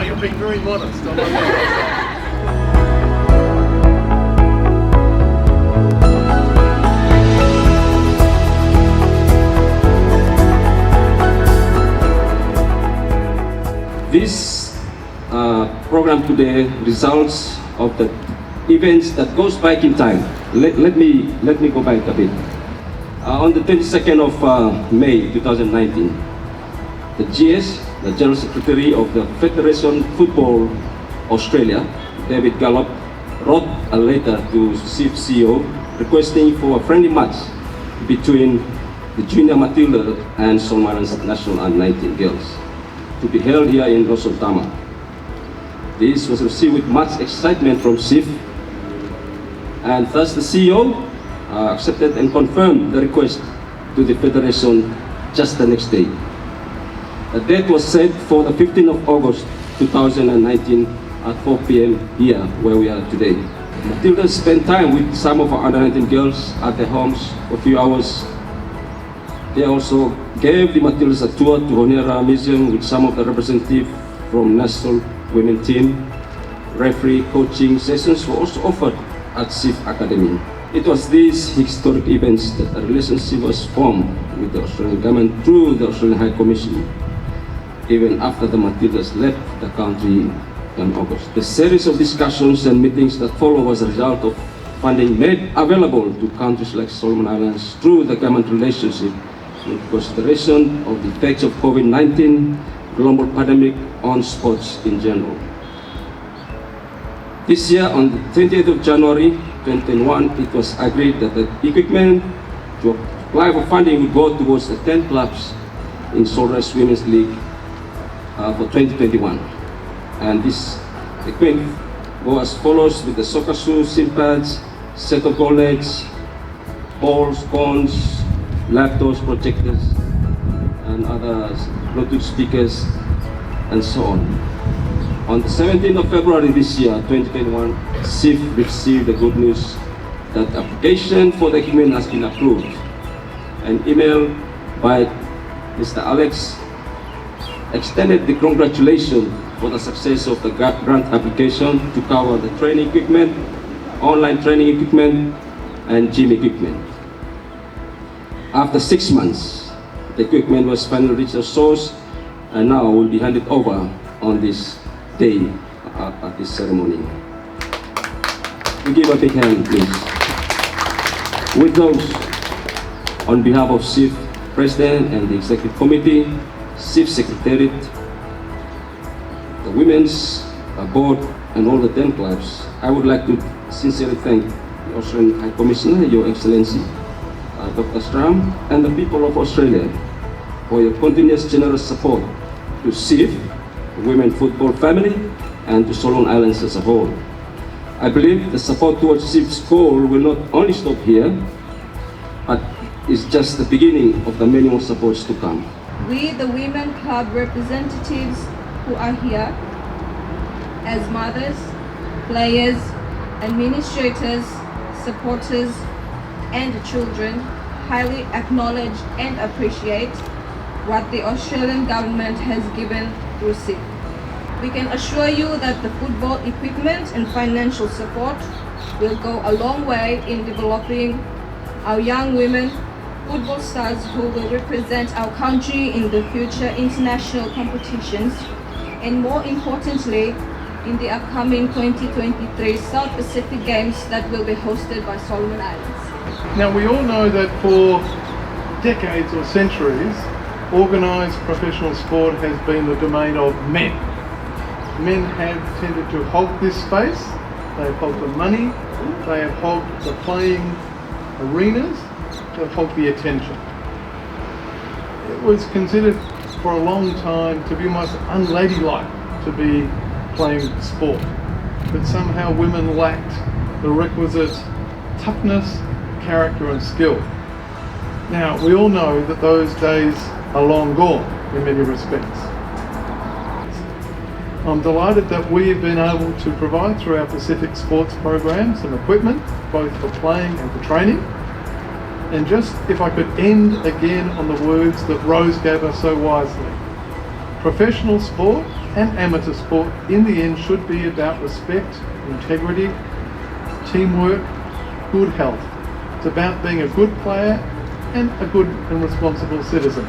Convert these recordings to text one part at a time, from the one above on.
you're being very modest. I like that. This program today results of the events that goes back in time. Let me go back a bit. On the 22nd of May 2019, the GS, the General Secretary of the Federation Football Australia, David Gallop, wrote a letter to SIFF CEO requesting for a friendly match between the Junior Matilda and Solomon Islands National Under-19 girls to be held here in Rosotama. This was received with much excitement from SIFF, and thus the CEO accepted and confirmed the request to the Federation just the next day. The date was set for the 15th of August 2019 at 4 p.m. here where we are today. Matilda spent time with some of our under-19 girls at their homes for a few hours. They also gave the Matildas a tour to Honera Museum with some of the representatives from national women team. Referee coaching sessions were also offered at SIFF Academy. It was these historic events that a relationship was formed with the Australian government through the Australian High Commission, even after the Matildas left the country in August. The series of discussions and meetings that followed was a result of funding made available to countries like Solomon Islands through the government relationship in consideration of the effects of COVID-19 global pandemic on sports in general. This year, on the 28th of January 2021, it was agreed that the equipment to apply for funding would go towards the 10 clubs in Solras Women's League for 2021. And this equipment goes as follows with the soccer shoes, shin pads, set of goal nets, balls, cones, laptops, projectors, and other Bluetooth speakers, and so on. On the 17th of February this year, 2021, SIFF received the good news that the application for the equipment has been approved. An email by Mr. Alex extended the congratulations for the success of the grant application to cover the training equipment, online training equipment, and gym equipment. After 6 months, the equipment was finally reached a source and now will be handed over on this day at this ceremony. We give a big hand, please. With those, on behalf of SIFF President and the Executive Committee, SIFF Secretariat, the Women's Board, and all the 10 clubs, I would like to sincerely thank the Australian High Commissioner, Your Excellency, Dr. Strahan, and the people of Australia for your continuous generous support to SIFF, the women football family, and to Solomon Islands as a whole. I believe the support towards SIFF's goal will not only stop here, but is just the beginning of the many more supports to come. We, the women club representatives who are here, as mothers, players, administrators, supporters, and children, highly acknowledge and appreciate what the Australian government has given through SIFF. We can assure you that the football equipment and financial support will go a long way in developing our young women football stars who will represent our country in the future international competitions, and more importantly, in the upcoming 2023 South Pacific Games that will be hosted by Solomon Islands. Now, we all know that for decades or centuries, organised professional sport has been the domain of men. Men have tended to hold this space, they have held the money, they have held the playing arenas, they have held the attention. It was considered for a long time to be almost unladylike to be playing sport, but somehow women lacked the requisite toughness, character and skill. Now, we all know that those days are long gone in many respects. I'm delighted that we have been able to provide through our Pacific sports program some equipment, both for playing and for training. And just if I could end again on the words that Rose gave us so wisely. Professional sport and amateur sport in the end should be about respect, integrity, teamwork, good health. It's about being a good player and a good and responsible citizen.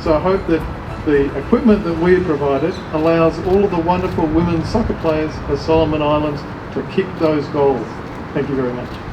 So I hope that the equipment that we have provided allows all of the wonderful women's soccer players of Solomon Islands to kick those goals. Thank you very much.